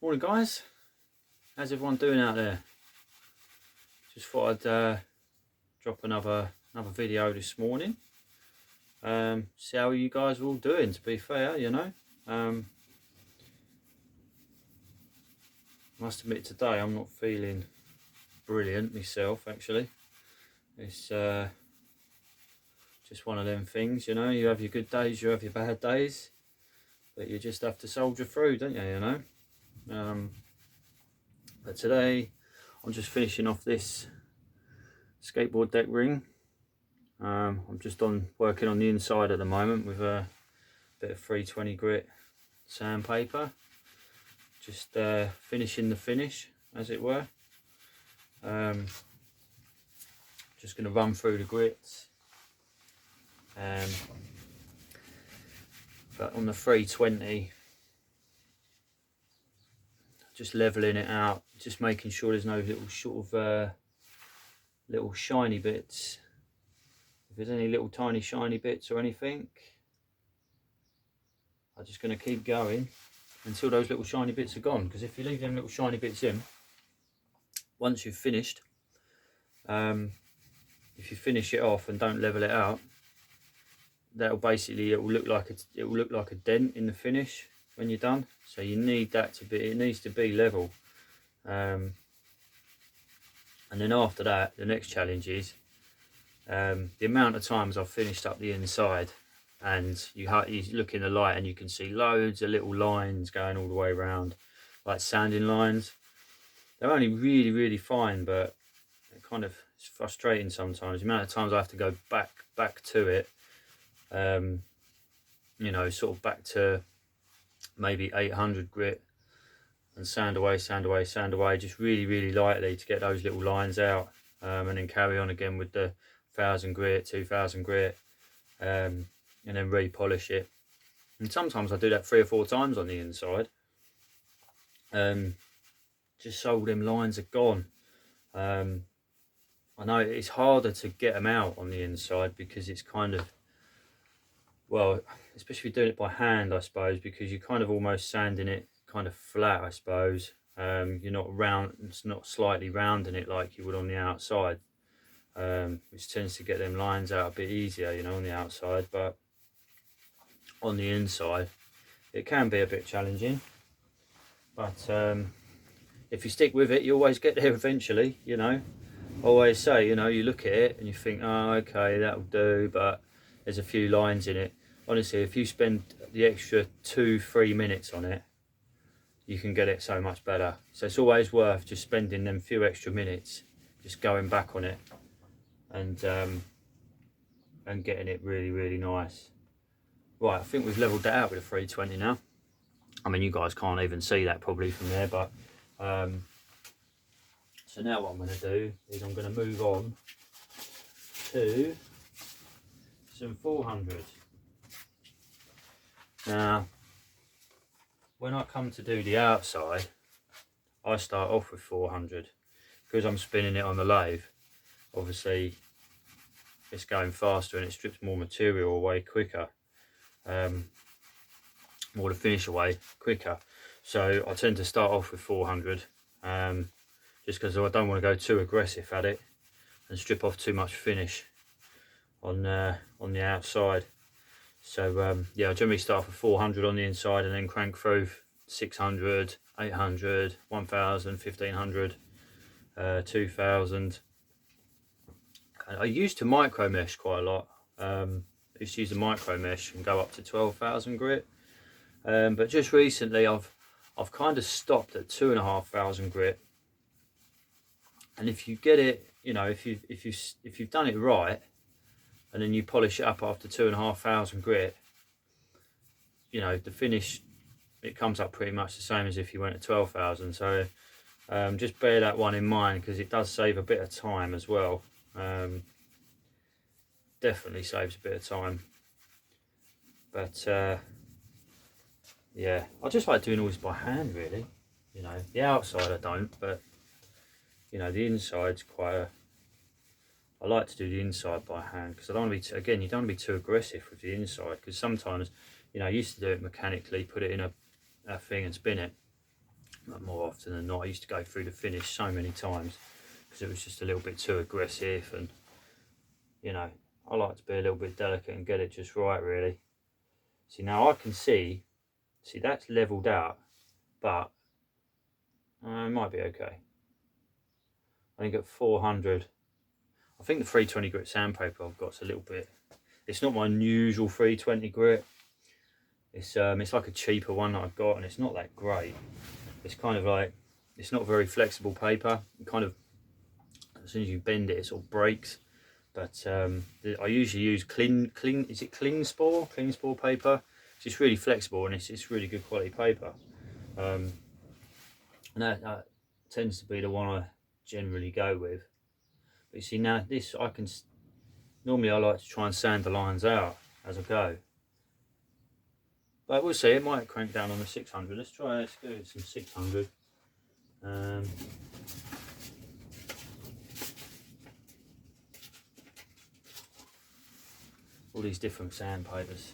Morning guys, how's everyone doing out there? Just thought I'd drop another video this morning. See how you guys are all doing, to be fair, you know. Must admit today I'm not feeling brilliant myself actually. It's just one of them things, you know, you have your good days, you have your bad days, but you just have to soldier through, don't you, you know. But today I'm just finishing off this skateboard deck ring. I'm just working on the inside at the moment with a bit of 320 grit sandpaper, just finishing the finish, as it were. Just going to run through the grits, but on the 320 just leveling it out, just making sure there's no little sort of little shiny bits. If there's any little tiny shiny bits or anything, I'm just going to keep going until those little shiny bits are gone, because if you leave them little shiny bits in, once you've finished, if you finish it off and don't level it out, that'll basically, it will look like a dent in the finish when you're done. So you need that to be, it needs to be level. And then after that, the next challenge is the amount of times I've finished up the inside, and you look in the light and you can see loads of little lines going all the way around, like sanding lines. They're only really fine, but it kind of, it's frustrating sometimes the amount of times I have to go back to it, you know, sort of back to maybe 800 grit and sand away just really lightly to get those little lines out, and then carry on again with the 1000 grit, 2000 grit, and then repolish it. And sometimes I do that 3 or 4 times on the inside, just so all them lines are gone. I know it's harder to get them out on the inside because it's kind of, well, especially if you're doing it by hand, I suppose, because you're kind of almost sanding it kind of flat, I suppose. You're not round, it's not slightly rounding it like you would on the outside, which tends to get them lines out a bit easier, you know, on the outside. But on the inside it can be a bit challenging, but if you stick with it, you always get there eventually, you know. I always say, you know, you look at it and you think, oh, okay, that'll do, but there's a few lines in it. Honestly, if you spend the extra 2-3 minutes on it, you can get it so much better. So it's always worth just spending them few extra minutes, just going back on it and getting it really nice. Right, I think we've leveled that out with a 320 now. I mean, you guys can't even see that probably from there, but so now what I'm going to do is I'm going to move on to some 400. Now, when I come to do the outside, I start off with 400 because I'm spinning it on the lathe. Obviously, it's going faster and it strips more material away quicker, more to finish away quicker. So I tend to start off with 400, just because I don't want to go too aggressive at it and strip off too much finish on the outside. So yeah, I generally start off with 400 on the inside and then crank through 600, 800, 1000, 1500, 2000. I used to micro mesh quite a lot. I used to use the micro mesh and go up to 12,000 grit, but just recently I've kind of stopped at 2500 grit. And if you get it, you know, if you've done it right, and then you polish it up after 2500 grit, you know, the finish, it comes up pretty much the same as if you went at 12,000. So just bear that one in mind, because it does save a bit of time as well. Definitely saves a bit of time. But yeah, I just like doing all this by hand, really. You know, the outside I don't, but you know, the inside's quite a, I like to do the inside by hand, because I don't want to be, again, you don't want to be too aggressive with the inside, because sometimes, you know, I used to do it mechanically, put it in a thing and spin it, more often than not. I used to go through the finish so many times because it was just a little bit too aggressive, and you know, I like to be a little bit delicate and get it just right, really. See, now I can see that's leveled out, but it might be okay. I think at 400, I think the 320 grit sandpaper I've got is a little bit, it's not my usual 320 grit. It's like a cheaper one that I've got, and it's not that great. It's kind of like, it's not very flexible paper. It kind of, as soon as you bend it, it sort of breaks. But I usually use is it cling spore paper. It's just really flexible, and it's really good quality paper. And that tends to be the one I generally go with. But you see, now this normally I like to try and sand the lines out as I go. But we'll see, it might crank down on the 600. Let's go with some 600. All these different sandpapers.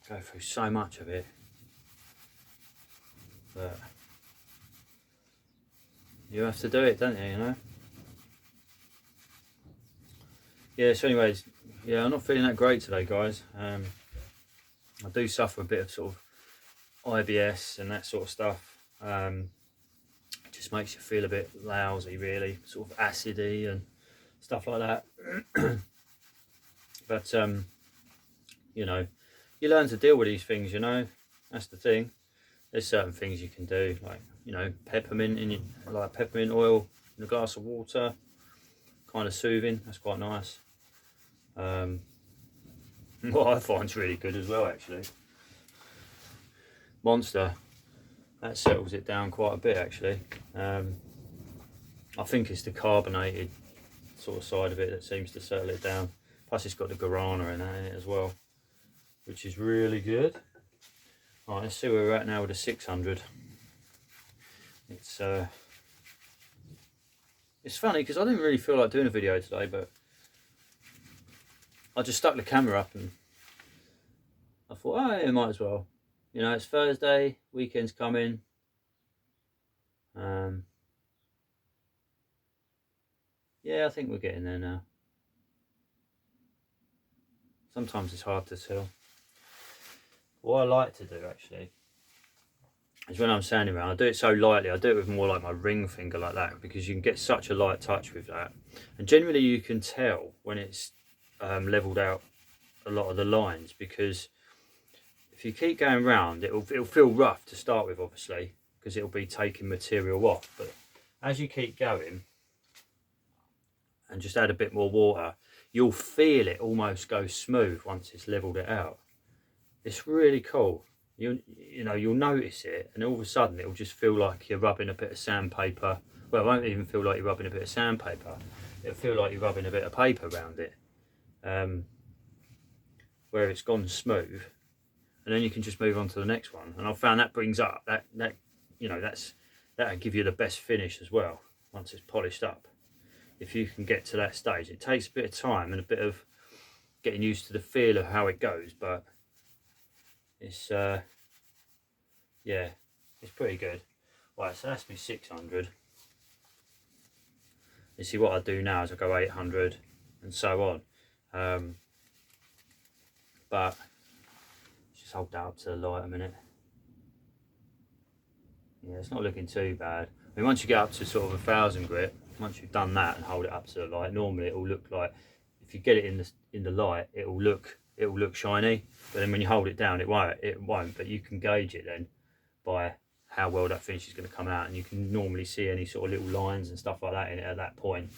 Go through so much of it. But you have to do it, don't you, know? Yeah, so anyways, yeah, I'm not feeling that great today, guys. I do suffer a bit of sort of IBS and that sort of stuff. It just makes you feel a bit lousy, really, sort of acidy and stuff like that. But you know, you learn to deal with these things, you know. That's the thing. There's certain things you can do, like, you know, peppermint like peppermint oil in a glass of water, kind of soothing. That's quite nice. What I find's really good as well, actually, Monster. That settles it down quite a bit, actually. I think it's the carbonated sort of side of it that seems to settle it down. Plus, it's got the guarana in it as well, which is really good. All right, let's see where we're at now with the 600. It's funny because I didn't really feel like doing a video today, but I just stuck the camera up and I thought, oh, yeah, might as well. You know, it's Thursday, weekend's coming. Yeah, I think we're getting there now. Sometimes it's hard to tell. What I like to do, actually, is when I'm sanding around, I do it so lightly. I do it with more like my ring finger, like that, because you can get such a light touch with that. And generally you can tell when it's leveled out a lot of the lines, because if you keep going round, it'll feel rough to start with, obviously, because it'll be taking material off. But as you keep going and just add a bit more water, you'll feel it almost go smooth once it's leveled it out. It's really cool. You know, you'll notice it, and all of a sudden it'll just feel like you're rubbing a bit of sandpaper. Well, it won't even feel like you're rubbing a bit of sandpaper. It'll feel like you're rubbing a bit of paper around it, where it's gone smooth, and then you can just move on to the next one. And I've found that brings up that you know, that'll give you the best finish as well once it's polished up. If you can get to that stage, it takes a bit of time and a bit of getting used to the feel of how it goes, but it's yeah, it's pretty good. Right, so that's me 600. You see, what I do now is I go 800 and so on. But just hold that up to the light a minute. Yeah, it's not looking too bad. I mean, once you get up to sort of 1000 grit, once you've done that and hold it up to the light, normally it will look like, if you get it in the light, it will look shiny. But then when you hold it down, it won't. But you can gauge it then by how well that finish is going to come out, and you can normally see any sort of little lines and stuff like that in it at that point.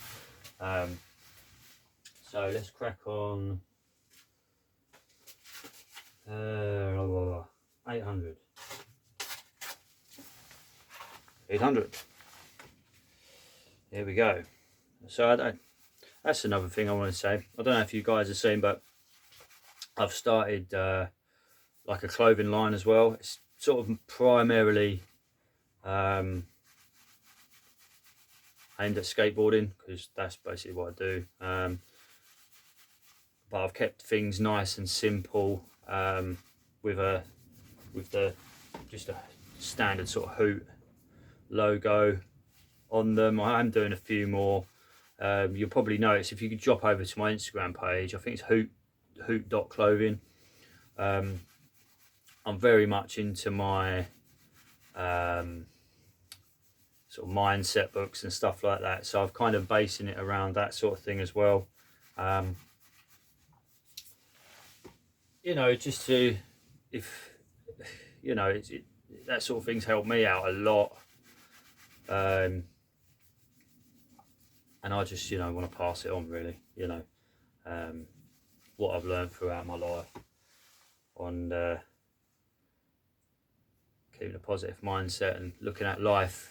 So let's crack on. 800. 800. Here we go. So that's another thing I want to say. I don't know if you guys have seen, but I've started like a clothing line as well. It's sort of primarily aimed at skateboarding, because that's basically what I do. But I've kept things nice and simple, with just a standard sort of Hoot logo on them. I am doing a few more. You'll probably notice if you could drop over to my Instagram page. I think it's hoot.clothing. I'm very much into my sort of mindset books and stuff like that, so I've kind of basing it around that sort of thing as well. You know, just to, if you know, that sort of things help me out a lot, and I just, you know, want to pass it on, really, you know, what I've learned throughout my life on keeping a positive mindset and looking at life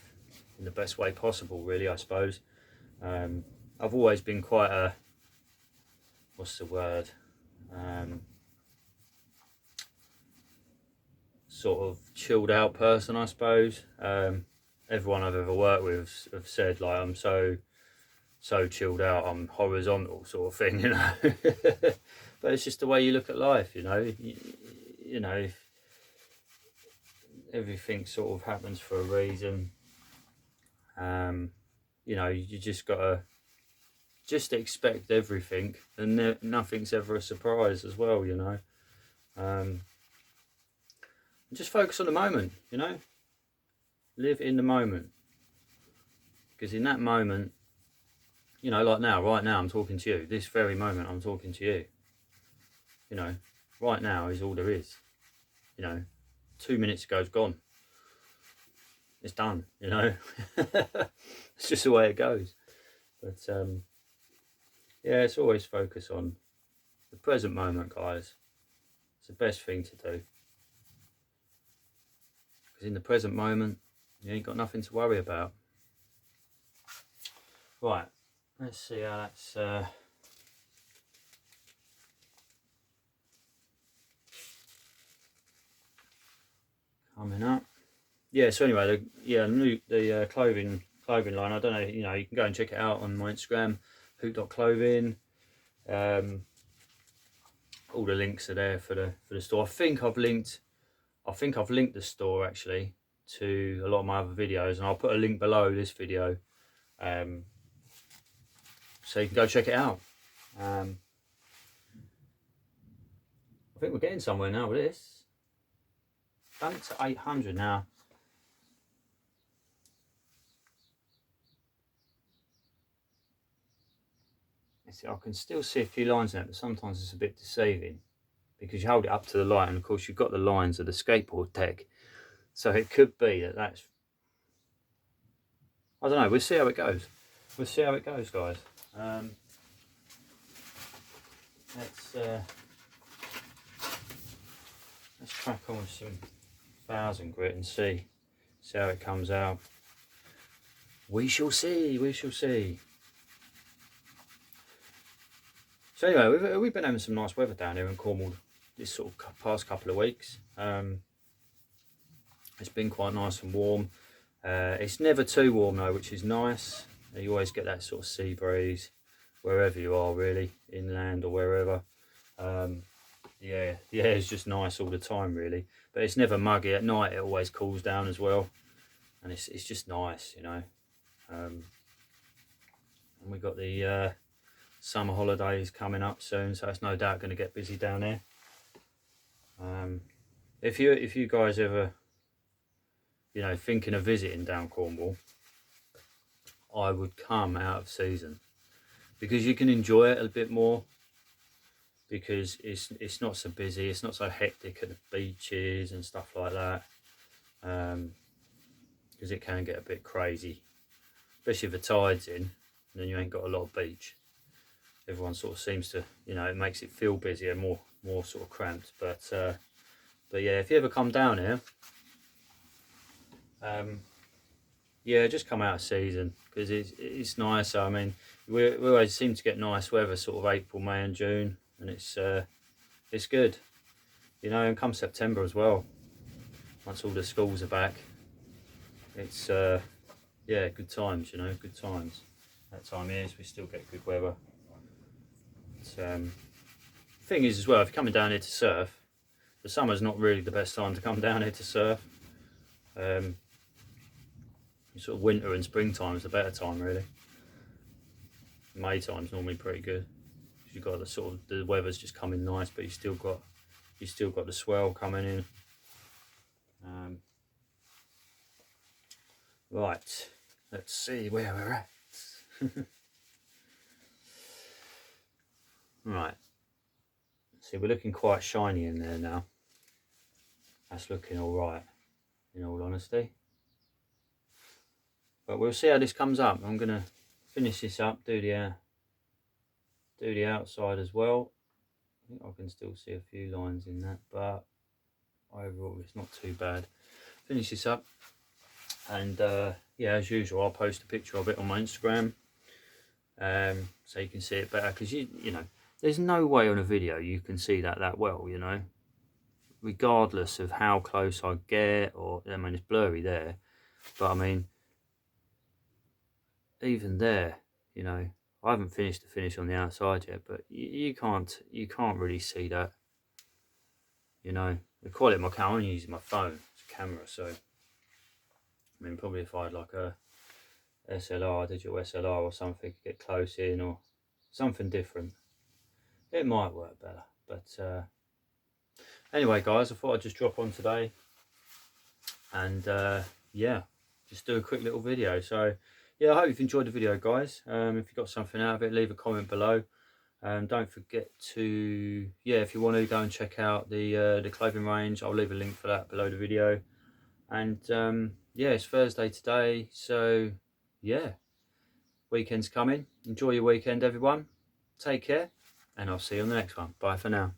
in the best way possible, really, I suppose. I've always been quite a, what's the word, sort of chilled out person, I suppose. Everyone I've ever worked with have said, like, I'm so chilled out, I'm horizontal sort of thing, you know. But it's just the way you look at life, you know. You know, everything sort of happens for a reason. You know, you just gotta just expect everything, and nothing's ever a surprise as well, you know. Just focus on the moment, you know. Live in the moment, because in that moment, you know, like now, right now I'm talking to you, this very moment I'm talking to you, you know, right now is all there is, you know. 2 minutes ago is gone, it's done, you know. It's just the way it goes. But yeah, it's always focus on the present moment, guys. It's the best thing to do, because in the present moment you ain't got nothing to worry about. Right, let's see how that's coming up. Yeah, so anyway, the clothing line, I don't know, you know, you can go and check it out on my Instagram, hoot.clothing. All the links are there for the store. I think I've linked the store actually to a lot of my other videos, and I'll put a link below this video, so you can go check it out. I think we're getting somewhere now with this. Done it to 800 now. See, I can still see a few lines in it, but sometimes it's a bit deceiving because you hold it up to the light, and of course you've got the lines of the skateboard deck, so it could be that's, I don't know. We'll see how it goes. We'll see how it goes, guys. Let's crack on with some 1000 grit and see how it comes out. We shall see. We shall see. So anyway, we've been having some nice weather down here in Cornwall this sort of past couple of weeks. It's been quite nice and warm. It's never too warm though, which is nice. You always get that sort of sea breeze wherever you are, really, inland or wherever. Yeah, the air is just nice all the time, really. But it's never muggy. At night it always cools down as well, and it's just nice, you know. And we got the summer holidays coming up soon, so it's no doubt going to get busy down there. If you guys ever, you know, thinking of visiting down Cornwall, I would come out of season, because you can enjoy it a bit more, because it's not so busy, it's not so hectic at the beaches and stuff like that, because it can get a bit crazy, especially if the tide's in and then you ain't got a lot of beach. Everyone sort of seems to, you know, it makes it feel busier, more sort of cramped. But yeah, if you ever come down here, yeah, just come out of season, because it's nice. I mean, we always seem to get nice weather sort of April, May and June, and it's good, you know. And come September as well, once all the schools are back, it's yeah, good times, you know, good times. That time of year we still get good weather. Thing is as well, if you're coming down here to surf, the summer's not really the best time to come down here to surf. Sort of winter and springtime is the better time, really. May time's normally pretty good. You've got the sort of, the weather's just coming nice, but you still got the swell coming in. Right, let's see where we're at. Right, see, we're looking quite shiny in there now. That's looking all right, in all honesty. But we'll see how this comes up. I'm gonna finish this up, do the outside as well. I think I can still see a few lines in that, but overall it's not too bad. Finish this up, and yeah, as usual, I'll post a picture of it on my Instagram, so you can see it better, because you know, there's no way on a video you can see that well, you know, regardless of how close I get, or I mean, it's blurry there, but I mean, even there, you know, I haven't finished the finish on the outside yet, but you can't really see that, you know. The quality of my camera, I'm only using my phone, it's a camera, so I mean, probably if I had like a SLR, digital SLR or something, get close in or something different, it might work better. But anyway, guys, I thought I'd just drop on today and yeah, just do a quick little video. So yeah, I hope you've enjoyed the video, guys. If you got something out of it, leave a comment below. Don't forget to, yeah, if you want to go and check out the clothing range, I'll leave a link for that below the video. And yeah, it's Thursday today, so yeah, weekend's coming. Enjoy your weekend, everyone. Take care, and I'll see you on the next one. Bye for now.